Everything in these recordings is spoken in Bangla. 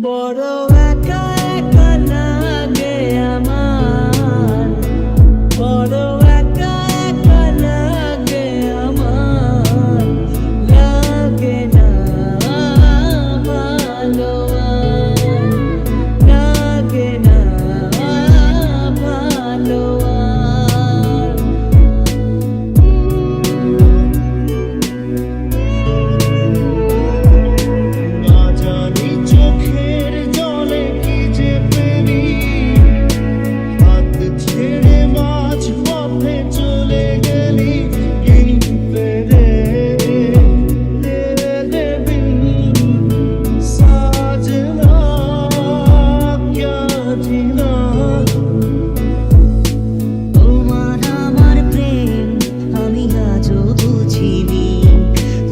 বড় একা একা লাগে আমার, বড় একা একা লাগে আমার, লাগে না ভালো আর, লাগে না ভালো আর। না জানি চোখের জলে কি যে পেলি, হাত ছেড়ে মাঝ পথে চলে গেলি, কিনতে রে तेरे बिन साजना क्या जीना। তোমার আমার প্রেম আমি আজও বুঝিনি,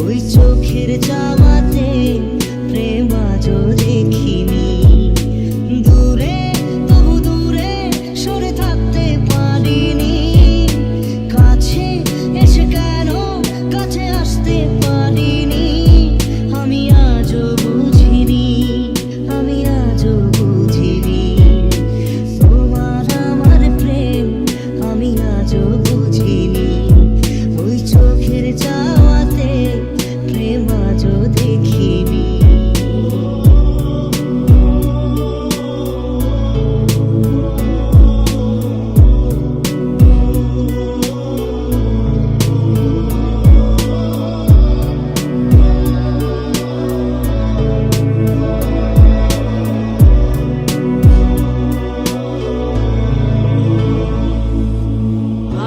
ওই চোখের চাওয়াতে প্রেম আজও দেখিনি। দূরে তবু দূরে সরে থাকতে পারিনি, কাছে এসে কেন কাছে আসতে পারিনি। আমি আজও বুঝিনি, আমি আজও বুঝিনি তোমার আমার প্রেম আমি আজও বুঝিনি, ওই চোখের চাওয়াতে প্রেম আজও দেখিনি।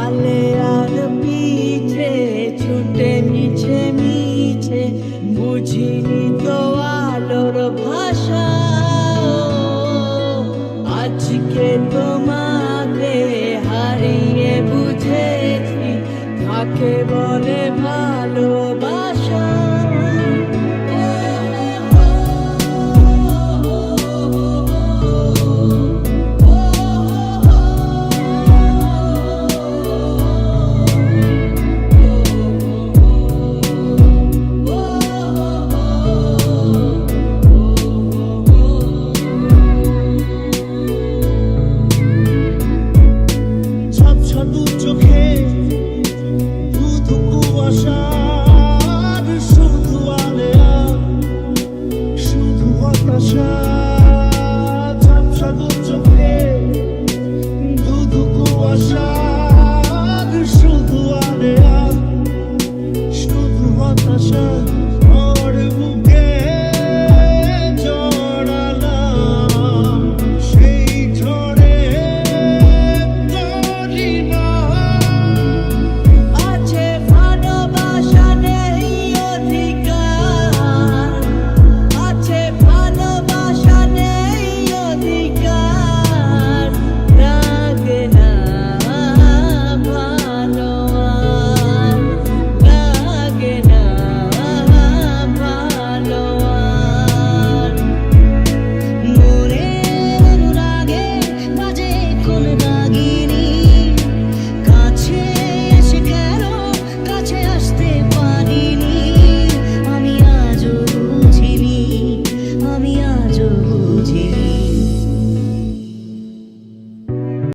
আলে আর পিছে ছুটে মিছে মিছে বুঝিনি তো